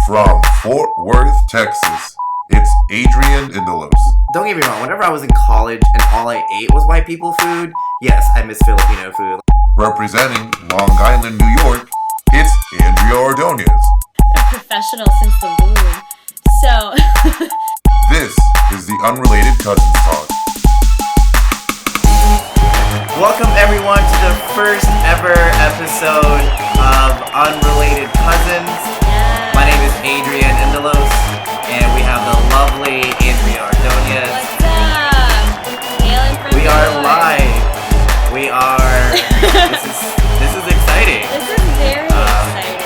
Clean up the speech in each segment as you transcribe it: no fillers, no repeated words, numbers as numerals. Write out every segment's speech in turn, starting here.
From Fort Worth, Texas, it's Adrian Indelos. Don't get me wrong, whenever I was in college and all I ate was white people food, yes, I miss Filipino food. Representing Long Island, New York, it's Andrea Ordonez. A professional since the womb. So... This is the Unrelated Cousins Talk. Welcome everyone to the first ever episode of Unrelated Cousins. Yeah. My name is Adrian Indelos, and we have the lovely Andrea Ordonez. What's up? Hailing from We New are York. live. We are. This is exciting. This is very exciting.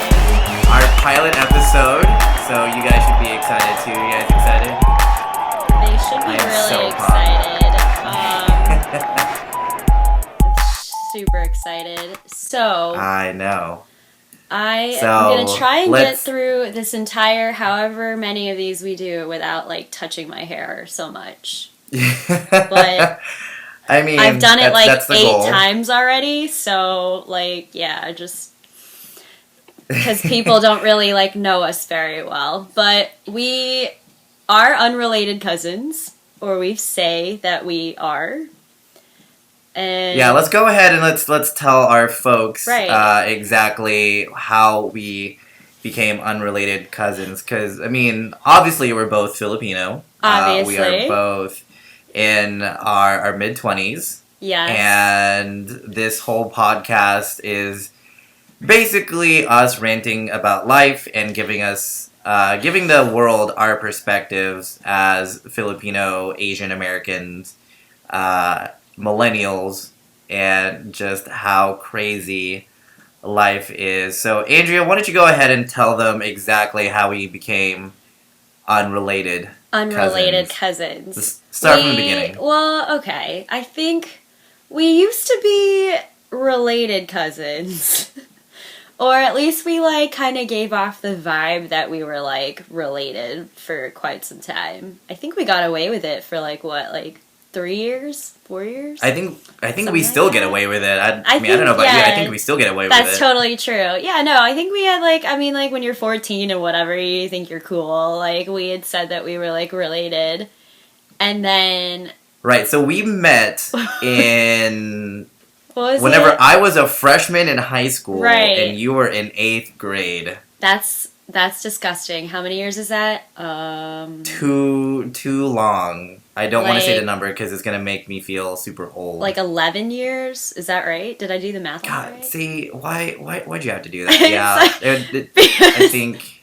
Our pilot episode, so you guys should be excited too. You guys excited? They should be I am really so excited. Super excited. So I know. I So, am gonna try and get let's- through this entire however many of these we do without like touching my hair so much. But I mean, I've done it that's like the 8 goal. times already, so like yeah, just because people don't really like know us very well. But we are unrelated cousins, or we say that we are. And Yeah, let's go ahead and let's tell our folks Right. exactly how we became unrelated cousins. Because I mean, obviously we're both Filipino. We Obviously. are both in our mid-20s, Yes. and this whole podcast is basically us ranting about life and giving the world our perspectives as Filipino, Asian Americans, millennials, and just how crazy life is. So, Andrea, why don't you go ahead and tell them exactly how we became unrelated cousins. Just start from the beginning. Well, okay. I think we used to be related cousins. Or at least we, like, kind of gave off the vibe that we were, like, related for quite some time. I think we got away with it for, like, what, like, 3 years? 4 years? I think Something we still like get that. away with it. I mean, I think, don't know about you. I yeah, think we still get away with That's it. totally true. Yeah, no, I think we had, like, I mean, like, when you're 14 or whatever, you think you're cool. Like, we had said that we were, like, related. And then... Right, so we met in... What was whenever it? I was a freshman in high school, Right. and you were in 8th grade. That's disgusting. How many years is that? Too long. I don't want to say the Like- number because it's gonna make me feel super old. Like 11 years? Is that right? Did I do the math on that God, right? see, why'd you have to do that? Yeah, I Because- think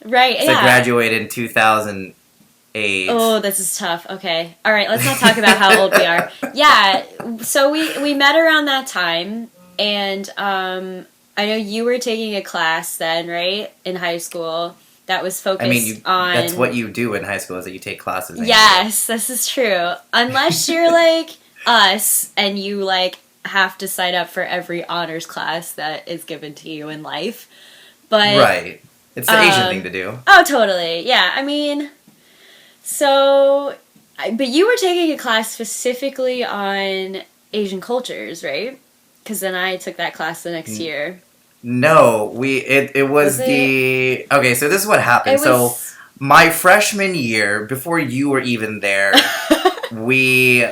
Right, so. yeah. I graduated in 2008. Oh, this is tough. Okay. All right, let's not talk about how old we are. Yeah, so we met around that time, and I know you were taking a class then, right? In high school that was focused I mean, on... that's what you do in high school is that you take classes. anyway. Yes, this is true. Unless you're like us and you like have to sign up for every honors class that is given to you in life. But Right. It's the Asian thing to do. Oh, totally. Yeah, I mean, so but you were taking a class specifically on Asian cultures, right? Because then I took that class the next year. No, it was Was the okay. So this is what happened. It So was my freshman year, before you were even there, we you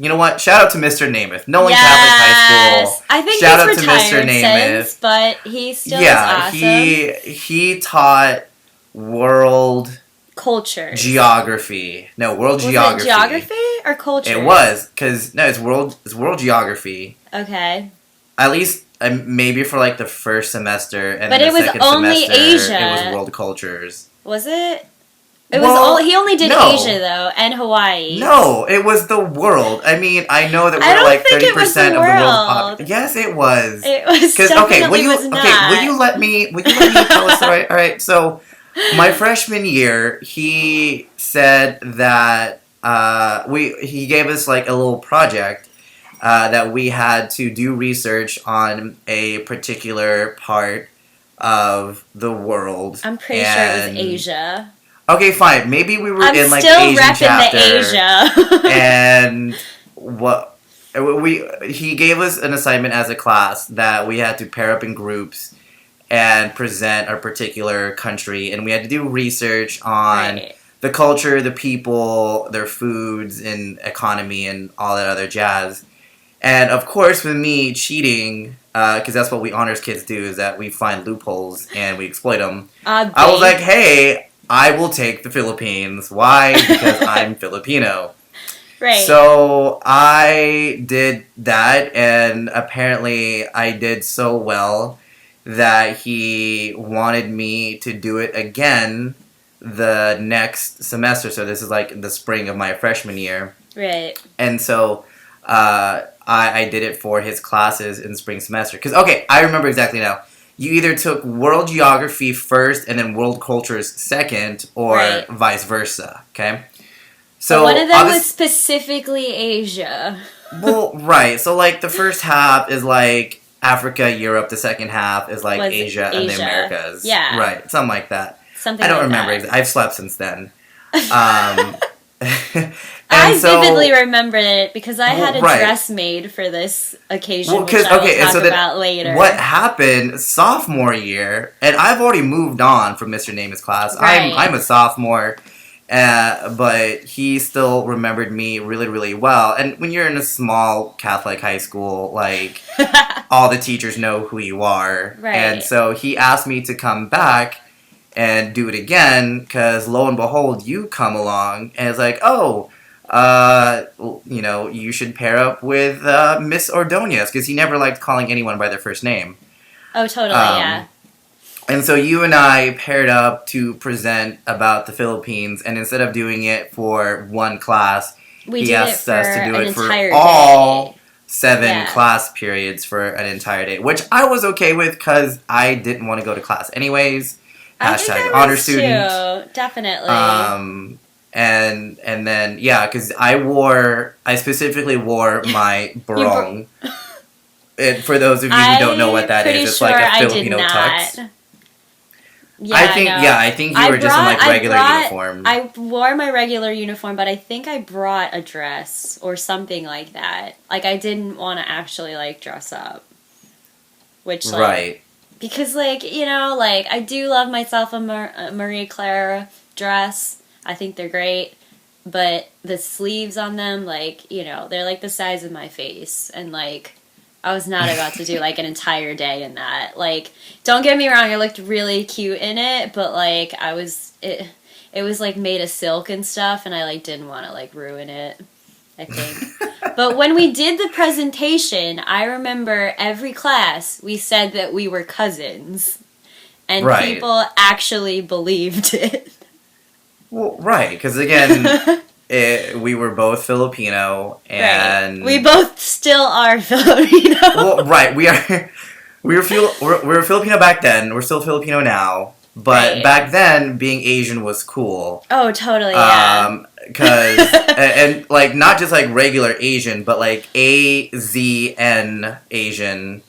know what? Shout out to Mr. Namath, Nolan Catholic High School. I think Shout he's out to Mr. retired Namath. since, but he still Yeah, is awesome. he taught world Culture. geography. No, world Was geography. it geography or culture? It was because no, it's world geography. Okay. At least maybe for like the first semester, and But then it the was second only semester, Asia. It was world cultures. Was it? It Well, was he only did no. Asia though, and Hawaii. No, it was the world. I mean, I know that I we're don't like think it was 30% the of the world. world. Yes, it was. It was Because definitely was not. will you let me tell a story? All right, so my freshman year, he said that he gave us like a little project that we had to do research on a particular part of the world. I'm pretty sure it was Asia. Okay, fine. Maybe we were I'm in like still the Asian repping chapter. the Asia. And what he gave us an assignment as a class that we had to pair up in groups and present our particular country, and we had to do research on Right. the culture, the people, their foods, and economy, and all that other jazz. And of course, with me cheating, because that's what we honors kids do, is that we find loopholes and we exploit them. I was like, hey, I will take the Philippines. Why? Because I'm Filipino. right. So I did that, and apparently I did so well that he wanted me to do it again the next semester. So this is like the spring of my freshman year. right. And so I did it for his classes in spring semester. Because, okay, I remember exactly now. You either took world geography first and then world cultures second, or Right. vice versa, okay? So one of them was specifically Asia. Well, right. So, like, the first half is, like, Africa, Europe. The second half is, like, Was Asia and the Asia. Americas. Yeah. Right. Something like that. Something I don't like remember. that. I've slept since then. I so, vividly remember it because I had a right. dress made for this occasion, Well, which I will and talk so then about later. what happened sophomore year, and I've already moved on from Mr. Namath's class. Right. I'm a sophomore, but he still remembered me really, really well. And when you're in a small Catholic high school, like, all the teachers know who you are. Right. And so he asked me to come back and do it again, because lo and behold, you come along, and it's like, oh, you should pair up with Miss Ordonez, because he never liked calling anyone by their first name. Oh, totally, yeah. And so you and I paired up to present about the Philippines, and instead of doing it for one class, We he did it asked for us to do an it for entire all day. 7 Yeah. class periods for an entire day, which I was okay with because I didn't want to go to class anyways. I think Hashtag I honor was student. too, definitely. And then yeah, because I specifically wore my barong. For those of you who don't know what that is, it's like a Filipino tux. Yeah, I think you were just in like regular uniform. I wore my regular uniform, but I think I brought a dress or something like that. Like, I didn't want to actually, like, dress up. Which, like, right. because, like, like, I do love myself a Marie Claire dress. I think they're great. But the sleeves on them, like, they're, like, the size of my face. And, like, I was not about to do, like, an entire day in that. Like, don't get me wrong, I looked really cute in it, but, like, it was, like, made of silk and stuff, and I, like, didn't want to, like, ruin it, I think. But when we did the presentation, I remember every class we said that we were cousins. And Right. people actually believed it. Well, right, because again, we were both Filipino, and Right. We both still are Filipino. well, right, we were Filipino back then. We're still Filipino now, but Right. back then, being Asian was cool. Oh, totally, yeah. Because and like not just like regular Asian, but like AZN Asian,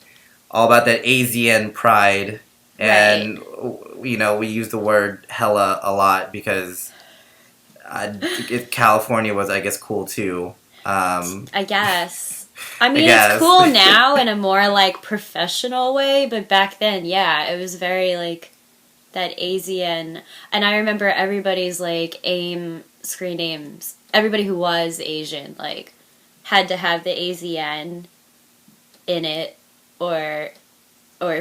all about that AZN pride, and we use the word hella a lot because California was, I guess, cool too. I guess. I mean, guess. it's cool now in a more, like, professional way, but back then, yeah, it was very, like, that AZN. And I remember everybody's, like, screen names, everybody who was Asian, like, had to have the AZN in it, or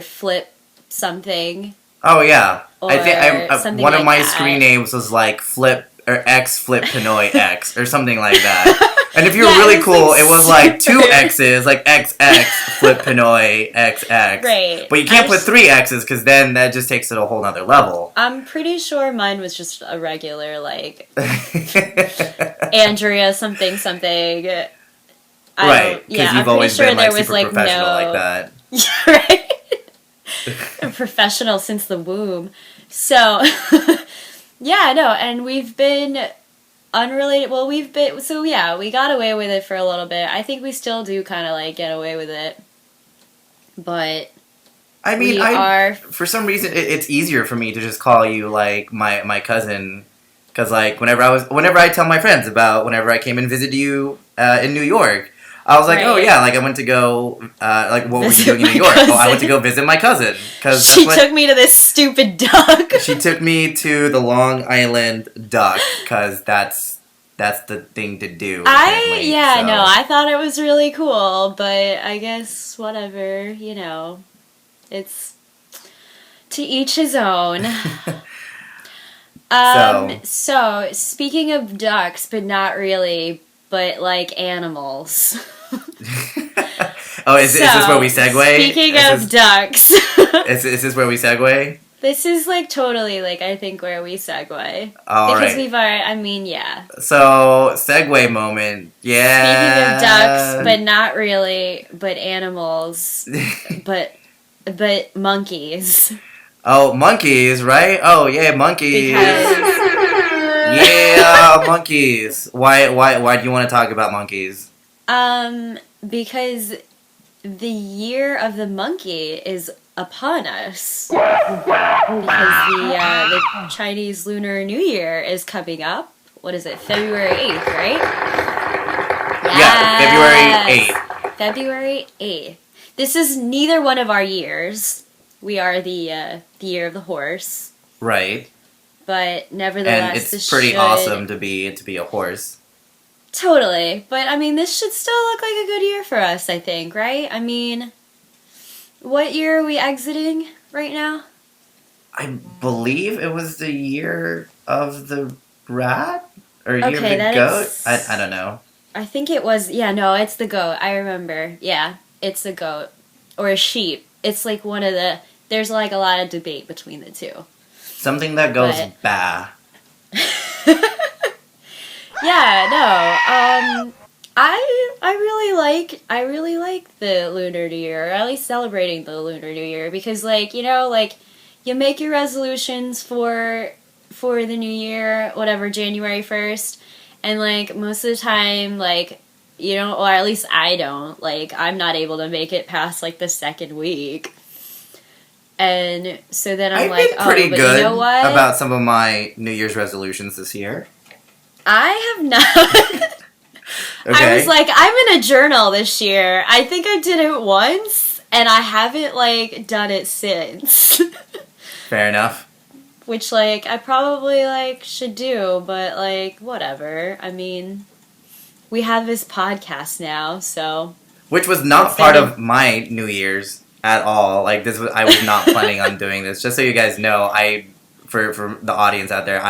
flip something. Oh yeah, Or I think something one of like my that. screen names was like Flip or X Flip Pinoy X or something like that. And if you were Yeah, really it was, cool, like, it was like 2 super- X's, like XX Flip Pinoy XX. Right. But you can't put 3 X's because then that just takes it a whole nother level. I'm pretty sure mine was just a regular, like, Andrea something. Right, Yeah, because I'm you've pretty always sure been there like was, super like, professional no... like that. Right? A professional since the womb. So, yeah, no, and we've been unrelated. Well, we got away with it for a little bit. I think we still do kind of, like, get away with it. But I mean, for some reason, it's easier for me to just call you like my cousin, because like whenever I tell my friends about whenever I came and visited you in New York, I was like, oh Right. yeah, like I went to go, like what were you Visit doing in my New York? Oh, I went cousin. to go visit my cousin because She took me to this stupid duck. she took me to the Long Island Duck because that's the thing to do. Apparently. So, I thought it was really cool, but I guess whatever, you know, it's to each his own. So speaking of ducks, but not really, but like animals. Oh, is this where we segue? Speaking of ducks. Is this where we segue? This is like totally like I think where we segue. All because right. we've already, I mean, yeah. So, segue moment. Yeah. Speaking of ducks, but not really, but animals, but monkeys. Oh, monkeys, right? Oh, yeah, monkeys. Because Yeah, monkeys. Why do you want to talk about monkeys? because the year of the monkey is upon us. Because the Chinese Lunar New Year is coming up. What is it? February 8th, right? Yeah, February 8th. February 8th. This is neither one of our years. We are the year of the horse. Right. But nevertheless, And it's this pretty should... awesome to be a horse. Totally. But, I mean, this should still look like a good year for us, I think, right? I mean, what year are we exiting right now? I believe it was the year of the rat? Or year Okay, of the that goat? is- I don't know. I think it was... Yeah, no, it's the goat. I remember. Yeah, it's the goat. Or a sheep. It's like one of the... There's like a lot of debate between the two. Something that goes But- bah. Yeah, no. I really like the Lunar New Year, or at least celebrating the Lunar New Year, because like, you know, like you make your resolutions for the new year, whatever, January 1st, and like most of the time like you don't, or at least I don't, like I'm not able to make it past like the second week. And so then I'm I've like, been pretty oh, but good you know what? about some of my New Year's resolutions this year. I have not. Okay. I was like, I'm in a journal this year. I think I did it once, and I haven't, like, done it since. Fair enough. Which, like, I probably, like, should do, but, like, whatever. I mean, we have this podcast now, so... Which was not Instead part of- of my New Year's at all. Like I was not planning on doing this. Just so you guys know, for the audience out there,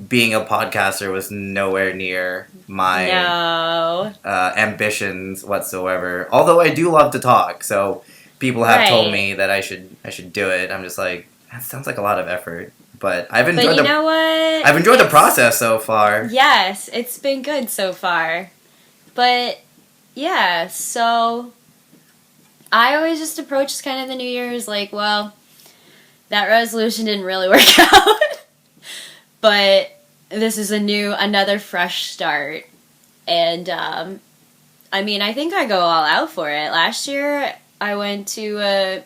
being a podcaster was nowhere near my No. ambitions whatsoever. Although I do love to talk, so people have told Right. me that I should do it. I'm just like, that sounds like a lot of effort, but I've But enjoyed you know what? I've enjoyed the It's- process so far. Yes, it's been good so far. But, yeah, so... I always just approach kind of the New Year's like, well, that resolution didn't really work out. But this is another fresh start. And, I mean, I think I go all out for it. Last year, I went to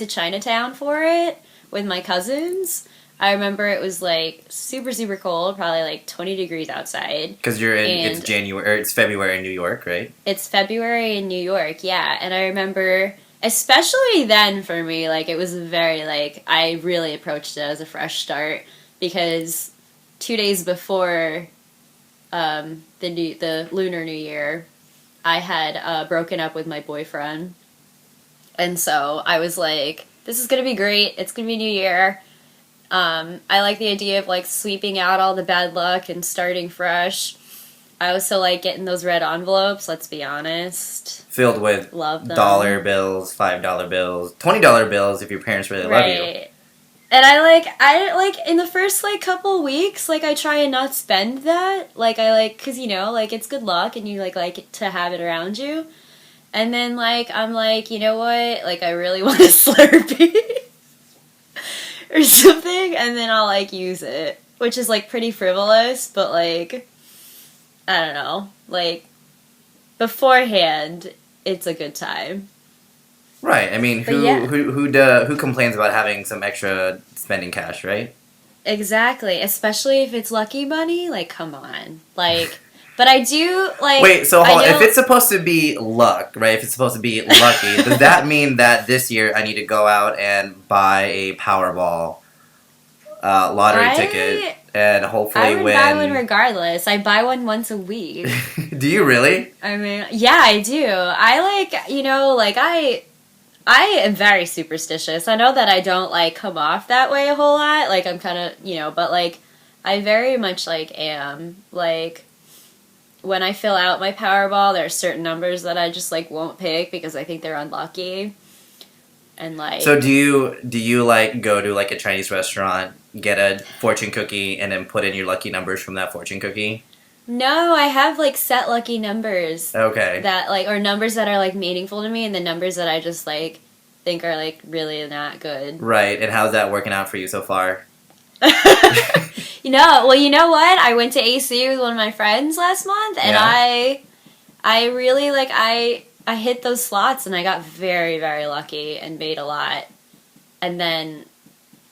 Chinatown for it with my cousins. I remember it was, like, super, super cold, probably, like, 20 degrees outside. Because it's And- January, or it's February in New York, right? It's February in New York, yeah. And I remember, especially then for me, like, it was very, like, I really approached it as a fresh start. Because 2 days before the Lunar New Year, I had broken up with my boyfriend. And so I was like, this is going to be great. It's going to be New Year. I like the idea of, like, sweeping out all the bad luck and starting fresh. I also like getting those red envelopes, let's be honest. Filled with Love them. dollar bills, $5 bills, $20 bills if your parents really love you. And I like in the first like couple weeks, like I try and not spend that. Like I like, cause you know, like it's good luck and you like to have it around you. And then like, I'm like, you know what? Like I really want a Slurpee or something. And then I'll like use it, which is like pretty frivolous, but like, I don't know, like beforehand, it's a good time. Right. I mean, But who yeah. who complains about having some extra spending cash, right? Exactly, especially if it's lucky money. Like, come on, like But I do like. Wait, so I if it's supposed to be luck, right? If it's supposed to be lucky, does that mean that this year I need to go out and buy a Powerball lottery ticket and hopefully I would win? buy one regardless. I buy one once a week. Do you really? I mean, yeah, I do. I like, I am very superstitious. I know that I don't like come off that way a whole lot. Like I'm kind of, but like I very much like am like. When I fill out my Powerball, there are certain numbers that I just like won't pick because I think they're unlucky. And like, so do you like go to like a Chinese restaurant, get a fortune cookie, and then put in your lucky numbers from that fortune cookie? No, I have like set lucky numbers. Okay. That like or numbers that are like meaningful to me, and the numbers that I just like think are like really not good. Right. And how's that working out for you so far? Well, you know what? I went to AC with one of my friends last month, and Yeah. I really like I hit those slots, and I got very, very lucky and made a lot, and then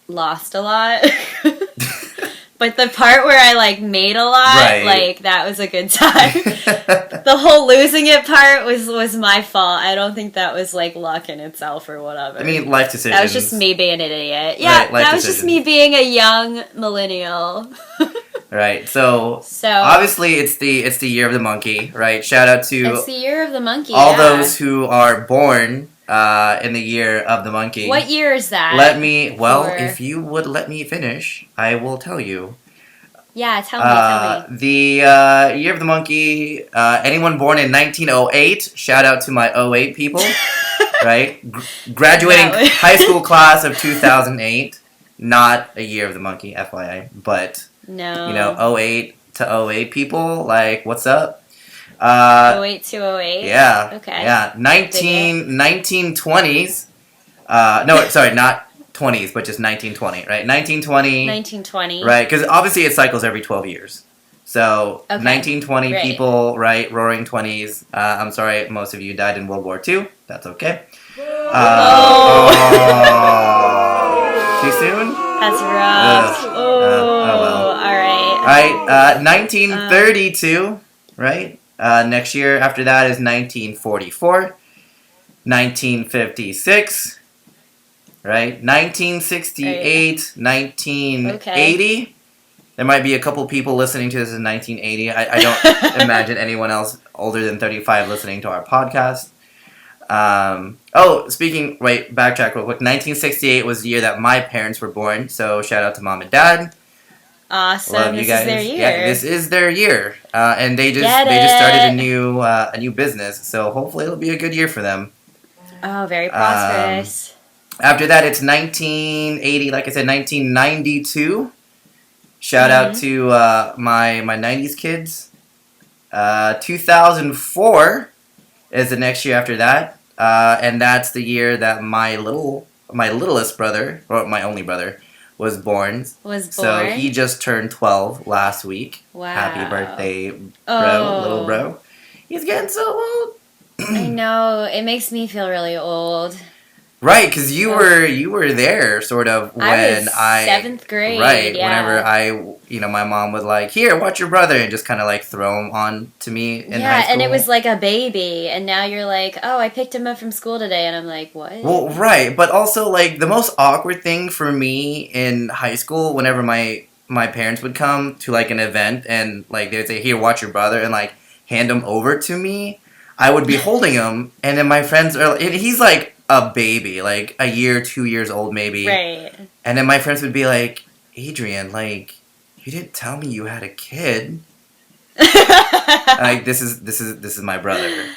lost a lot. But the part where I like made a lot, Right. like that was a good time. The whole losing it part was my fault. I don't think that was like luck in itself or whatever. I mean, life decisions. That was just me being an idiot. Yeah, Right, life that was just me being a young millennial. Right. So So obviously it's the year of the monkey, right? Shout out to it's the year of the monkey. all yeah. those who are born in the year of the monkey. What year is that? for- if you would let me finish, I will tell you. Yeah, tell me. The year of the monkey, anyone born in 1908, shout out to my 08 people, right? Graduating That was- high school class of 2008, not a year of the monkey, FYI, but, No. 08 to 08 people, like, what's up? 08 to 08? Yeah. Okay. Yeah. 1920s. No, sorry, not 20s, but just 1920, right? 1920. 1920. Right, because obviously it cycles every 12 years. So, Okay. 1920 Right. people, right? Roaring 20s. I'm sorry, most of you died in World War II. That's okay. Oh. Too soon? That's rough. Ugh. Oh, well. alright. Alright, 1932, right? Next year after that is 1944. 1956. Right? 1968, 1980. There might be a couple people listening to this in 1980. I don't imagine anyone else older than 35 listening to our podcast. Backtrack real quick. 1968 was the year that my parents were born, so shout out to mom and dad. Awesome. Love you This guys. is their year. Yeah, this is their year, and they just Get started it. a new business. So hopefully it'll be a good year for them. Oh, very prosperous. After that, it's 1980. Like I said, 1992. Shout out to my 90s kids. 2004 is the next year after that, and that's the year that my littlest brother, or my only brother, was born. So he just turned 12 last week. Wow. Happy birthday, bro, Oh. little bro. He's getting so old. I know. It makes me feel really old. Right, because you were there sort of when I was 7th grade. right, yeah. whenever my mom would like, here, watch your brother, and just kind of like throw him on to me in high Yeah, school. and it was like a baby, and now you're like, oh, I picked him up from school today, and I'm like, what? Well, right, but also like the most awkward thing for me in high school, whenever my parents would come to like an event and like they would say, here, watch your brother, and like hand him over to me, I would be holding him, and then my friends are, and he's like a baby, like a year, 2 years old maybe. Right. And then my friends would be like, Adrian, like, you didn't tell me you had a kid. Like, this is my brother.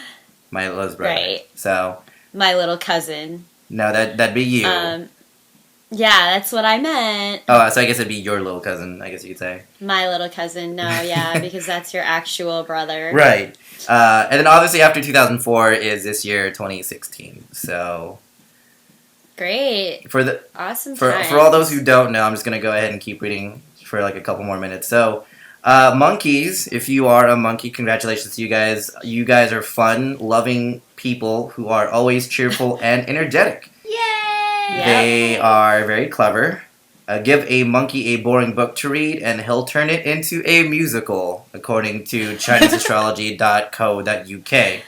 My littlest brother. Right. So. My little cousin. No, that'd be you. Yeah, that's what I meant. Oh, so I guess it'd be your little cousin, I guess you could say. My little cousin. No, yeah, because that's your actual brother. Right. And then obviously after 2004 is this year, 2016. So. Great. Awesome For all those who don't know, I'm just going to go ahead and keep reading for like a couple more minutes. So, monkeys, if you are a monkey, congratulations to you guys. You guys are fun, loving people who are always cheerful and energetic. Yay! They are very clever. Give a monkey a boring book to read, and he'll turn it into a musical, according to ChineseAstrology.co.uk.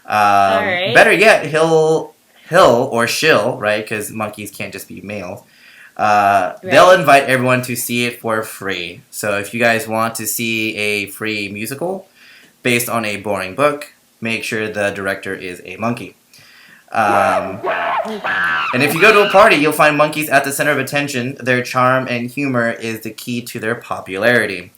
Alright. Better yet, he'll or she'll, right? Because monkeys can't just be males. They'll invite everyone to see it for free. So if you guys want to see a free musical based on a boring book, make sure the director is a monkey. And if you go to a party, you'll find monkeys at the center of attention. Their charm and humor is the key to their popularity.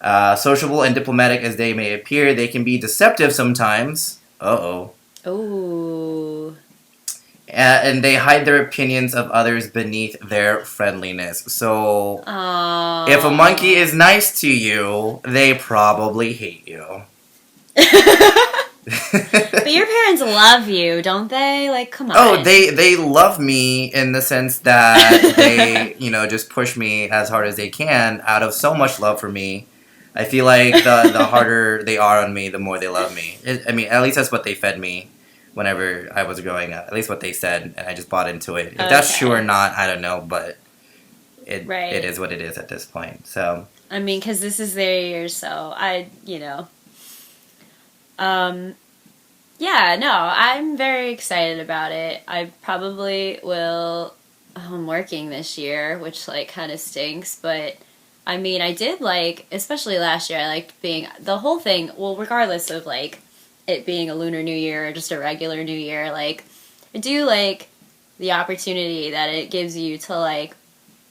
Sociable and diplomatic as they may appear, they can be deceptive sometimes. Uh-oh. Ooh. And they hide their opinions of others beneath their friendliness. So, if a monkey is nice to you, they probably hate you. But your parents love you, don't they? Like, come on. Oh, they love me in the sense that they, just push me as hard as they can out of so much love for me. I feel like the harder they are on me, the more they love me. At least that's what they fed me whenever I was growing up. At least what they said, and I just bought into it. If that's true or not, I don't know, but it is what it is at this point. So I mean, because this is their year, so yeah, no, I'm very excited about it. I probably will. I'm working this year, which kind of stinks, but I mean, I did especially last year. I liked being the whole thing. Well, regardless of it being a Lunar New Year or just a regular New Year, I do the opportunity that it gives you to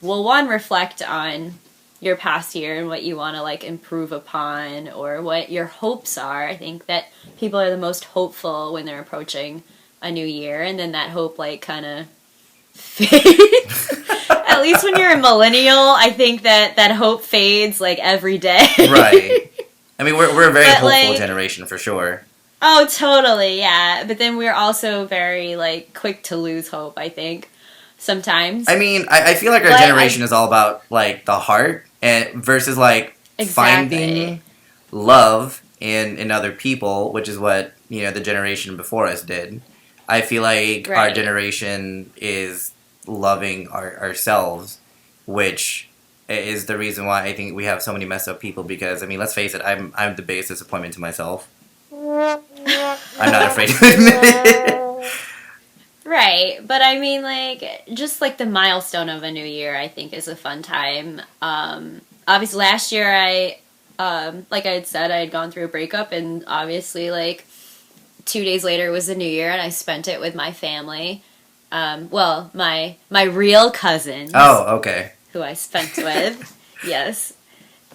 one, reflect on your past year and what you want to improve upon or what your hopes are. I think that people are the most hopeful when they're approaching a new year, and then that hope kind of fades. At least when you're a millennial, I think that hope fades every day. Right. I mean, we're a very hopeful generation for sure. Oh, totally, yeah. But then we're also very quick to lose hope, I think. Sometimes. I mean, I feel like our generation is all about the heart and versus finding love in other people, which is what the generation before us did. I feel like our generation is loving ourselves, which is the reason why I think we have so many messed up people. Because let's face it, I'm the biggest disappointment to myself. I'm not afraid to admit it. Right, but I mean, just the milestone of a new year, I think, is a fun time. Obviously, last year, like I had said, I had gone through a breakup, and obviously, 2 days later was the new year, and I spent it with my family. Well, my real cousins. Oh, okay. Who I spent with, yes.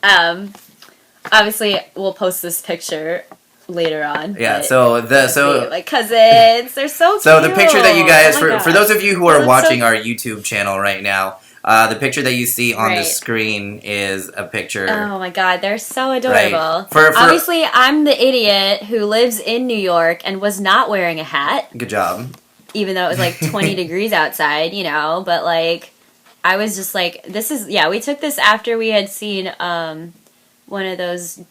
Obviously, we'll post this picture later on. Yeah, my cousins, they're so cute. So the picture that you guys, for those of you who are watching our YouTube channel right now, the picture that you see on the screen is a picture. Oh my god, they're so adorable. Right. Obviously, I'm the idiot who lives in New York and was not wearing a hat. Good job. Even though it was 20 degrees outside, but I was just this is, we took this after we had seen one of those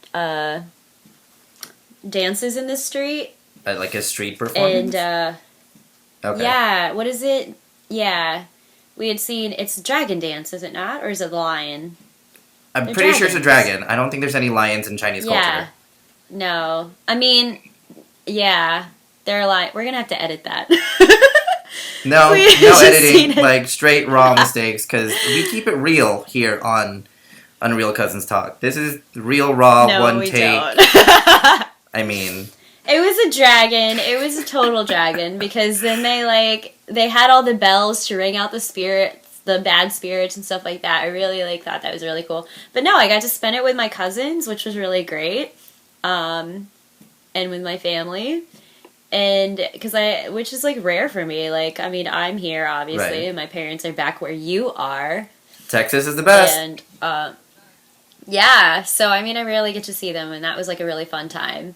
dances in the street. Like a street performance? And, okay. Yeah, what is it? Yeah. We had seen, it's dragon dance, is it not? Or is it the lion? I'm pretty sure it's a dragon. I don't think there's any lions in Chinese culture. No. I mean, yeah. They're we're gonna have to edit that. No editing. Straight raw mistakes, because we keep it real here on Unreal Cousins Talk. This is real, raw, one take. Don't. I mean, it was a dragon. It was a total dragon, because then they had all the bells to ring out the spirits, the bad spirits and stuff like that. I really thought that was really cool. But no, I got to spend it with my cousins, which was really great, and with my family. And which is rare for me. I'm here obviously, and my parents are back where you are. Texas is the best. And yeah, so I rarely get to see them, and that was a really fun time.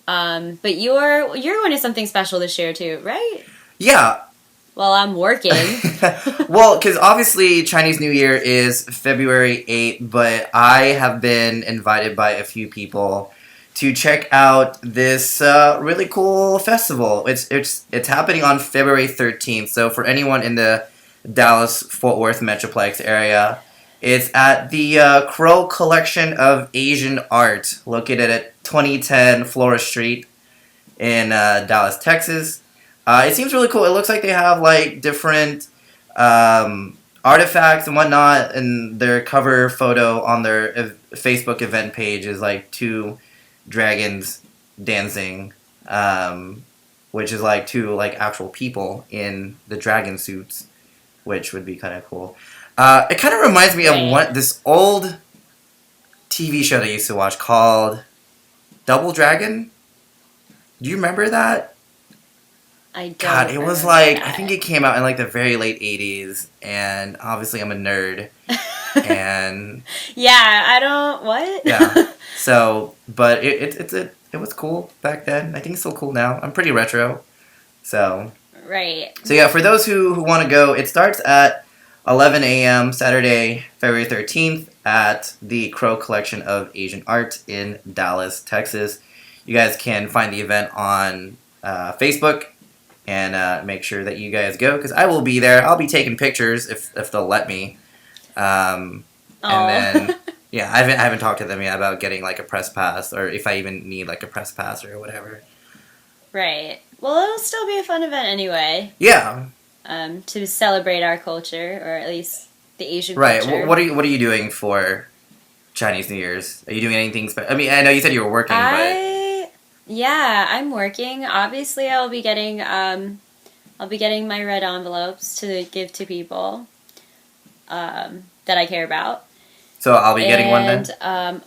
But you're going to something special this year too, right? Yeah. Well, I'm working. Well, because obviously Chinese New Year is February 8th, but I have been invited by a few people to check out this really cool festival. It's happening on February 13th. So for anyone in the Dallas-Fort Worth Metroplex area. It's at the Crow Collection of Asian Art, located at 2010 Flora Street in Dallas, Texas. It seems really cool. It looks like they have like different artifacts and whatnot, and their cover photo on their Facebook event page is like two dragons dancing, which is like two like actual people in the dragon suits, which would be kind of cool. It kind of reminds me of this old TV show that I used to watch called Double Dragon. Do you remember that? I don't. God, it was like, I think it came out in like the very late 80s, and obviously I'm a nerd. And yeah, I don't. What? yeah. So, but it was cool back then. I think it's still cool now. I'm pretty retro. So. Right. So yeah, for those who want to go, it starts at 11 a.m. Saturday, February 13th at the Crow Collection of Asian Art in Dallas, Texas. You guys can find the event on Facebook and make sure that you guys go, because I will be there. I'll be taking pictures if they'll let me. And then, yeah, I haven't talked to them yet about getting like a press pass, or if I even need like a press pass or whatever. Right. Well, it'll still be a fun event anyway. Yeah. To celebrate our culture, or at least the Asian right. culture. What are you doing for Chinese New Year's? Are you doing anything special? I mean, I know you said you were working, but yeah, I'm working. Obviously, I'll be getting my red envelopes to give to people that I care about. So I'll be getting one then.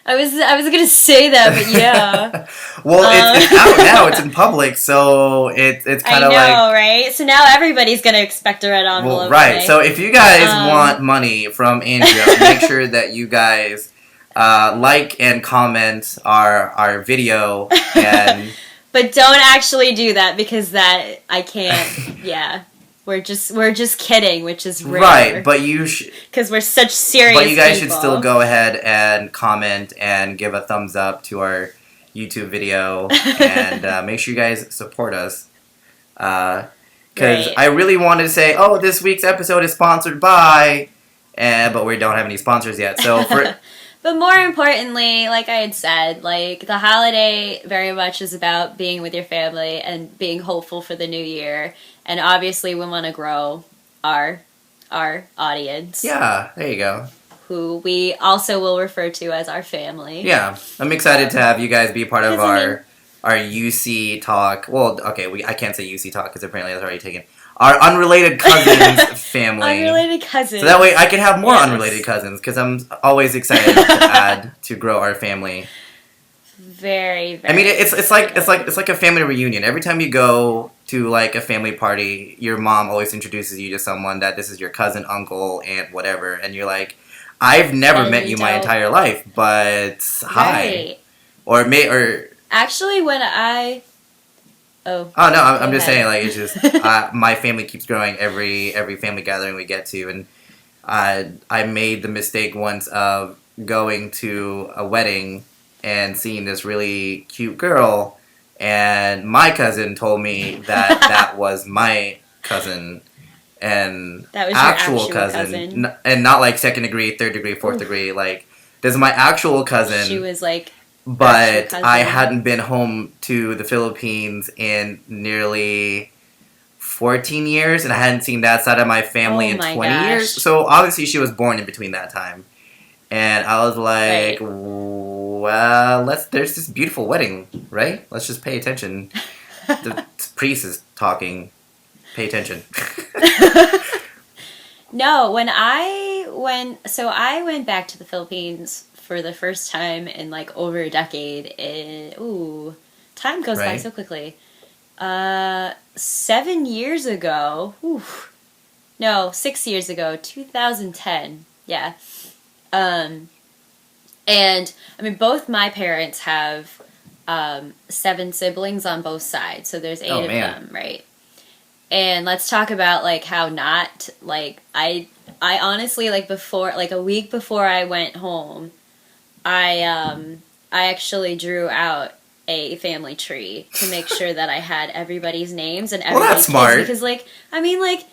I was gonna say that, but yeah. Well, it's out now. It's in public, so it's kind of like. I know, right? So now everybody's gonna expect a red envelope. Well, right. Today. So if you guys want money from Andrea, make sure that you guys like and comment our video, and. But don't actually do that, because that I can't. Yeah. We're just kidding, which is rare. Right, but you should... Because we're such serious But you guys people. should still go ahead and comment and give a thumbs up to our YouTube video. And make sure you guys support us. Because Right. I really wanted to say, oh, this week's episode is sponsored by... but we don't have any sponsors yet. So for... But more importantly, like I had said, like the holiday very much is about being with your family and being hopeful for the new year. And obviously we want to grow our audience. Yeah, there you go. Who we also will refer to as our family. Yeah, I'm excited to have you guys be part of Because, our UC talk. Well, okay, I can't say UC talk because apparently that's already taken. Our unrelated cousins family. Unrelated cousins. So that way I can have more Yes. unrelated cousins, because I'm always excited to add to grow our family. Very, very. I mean, it's like a family reunion. Every time you go to like a family party, your mom always introduces you to someone that this is your cousin, uncle, aunt, whatever, and you're like, I've never That'd met be you my dope. entire life, but hi, Right. or Actually, when I. Oh. Oh no, I'm Go just ahead. saying, like, it's just my family keeps growing every family gathering we get to, and I made the mistake once of going to a wedding and seeing this really cute girl, and my cousin told me that that was my cousin, and That was your actual actual cousin. and not like second degree, third degree, fourth degree, like this is my actual cousin. She was like. But cousin. I hadn't been home to the Philippines in nearly 14 years, and I hadn't seen that side of my family Oh in my 20 years. gosh. So obviously she was born in between that time. And I was like, Right. well, there's this beautiful wedding, right? Let's just pay attention. The priest is talking. Pay attention. No, when I went back to the Philippines for the first time in like over a decade. Time goes by Right. so quickly. 7 years ago. No, 6 years ago, 2010. Yeah. And I mean, both my parents have 7 siblings on both sides, so there's 8 Oh, of man. them, right? And let's talk about like how not like I honestly like before like a week before I went home, I actually drew out a family tree to make sure that I had everybody's names and Well, everybody's that's smart. kids because, like, I mean, like,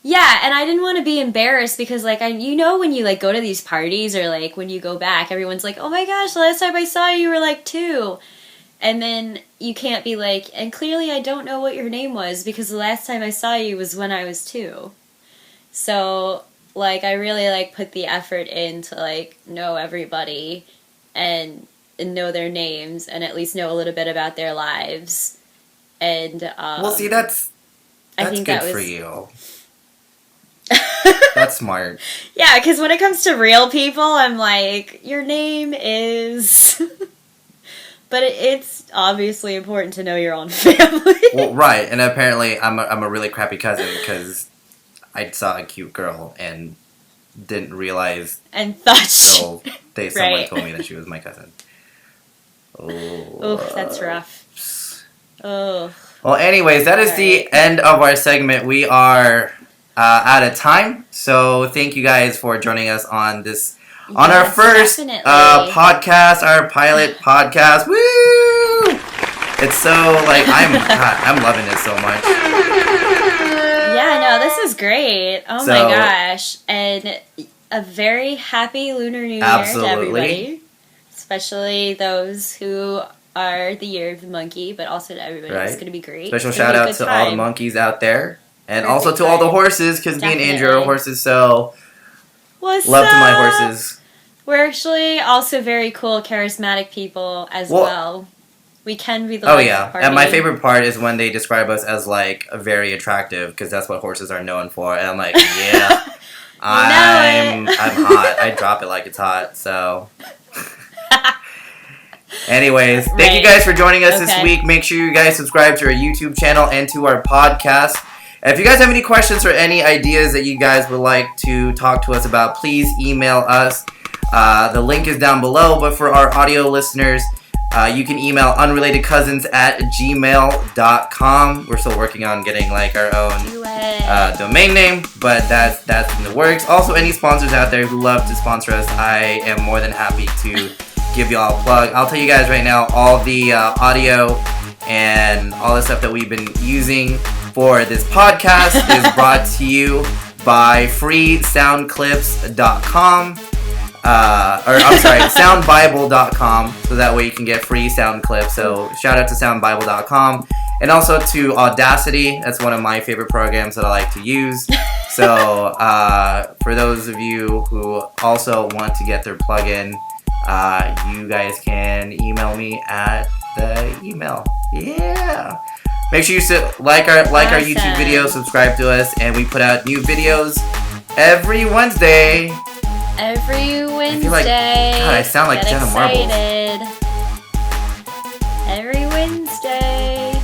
yeah, and I didn't want to be embarrassed because, like, you know when you, like, go to these parties or, like, when you go back, everyone's like, oh my gosh, the last time I saw you were, like, 2. And then you can't be like, and clearly I don't know what your name was because the last time I saw you was when I was 2. So, like, I really, like, put the effort in to, like, know everybody and know their names and at least know a little bit about their lives. And, well, see, that's I think good that was... for you. That's smart. Yeah, because when it comes to real people, I'm like, your name is... But it's obviously important to know your own family. Well, right, and apparently I'm a really crappy cousin because I saw a cute girl and didn't realize and thought until someone right. told me that she was my cousin. Oh, oof, that's rough. Oh. Well, anyways, that is the end of our segment. We are out of time, so thank you guys for joining us on this. On our first podcast, our pilot podcast. Woo! It's so, like, I'm loving it so much. Yeah, no, this is great. Oh my gosh. And a very happy Lunar New Year to everybody. Especially those who are the year of the monkey, but also to everybody. Right. It's going to be great. Special shout out to all the monkeys out there. And also to all the horses, because me and Andrew are horses, so... What's love up? to my horses. We're actually also very cool, charismatic people as well. We can be the life of the party. And my favorite part is when they describe us as, like, very attractive, because that's what horses are known for. And I'm like, yeah, I'm hot. I drop it like it's hot, so... Anyways, thank you guys for joining us this week. Make sure you guys subscribe to our YouTube channel and to our podcast. If you guys have any questions or any ideas that you guys would like to talk to us about, please email us. The link is down below, but for our audio listeners, you can email unrelatedcousins@gmail.com. We're still working on getting, like, our own domain name, but that's in the works. Also, any sponsors out there who love to sponsor us, I am more than happy to give y'all a plug. I'll tell you guys right now, all the audio and all the stuff that we've been using for this podcast is brought to you by freesoundclips.com. Soundbible.com, so that way you can get free sound clips. So shout out to soundbible.com, and also to Audacity. That's one of my favorite programs that I like to use. So for those of you who also want to get their plugin, you guys can email me at the email. Yeah. Make sure you like our YouTube video, subscribe to us, and we put out new videos every Wednesday. Every Wednesday. I feel like, God, I sound like Jenna Marbles. Every Wednesday.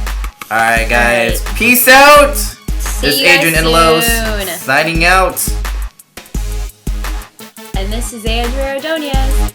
Alright, guys. Right. Peace out. This is Adrian Inlos signing out. And this is Andrew Ordonez.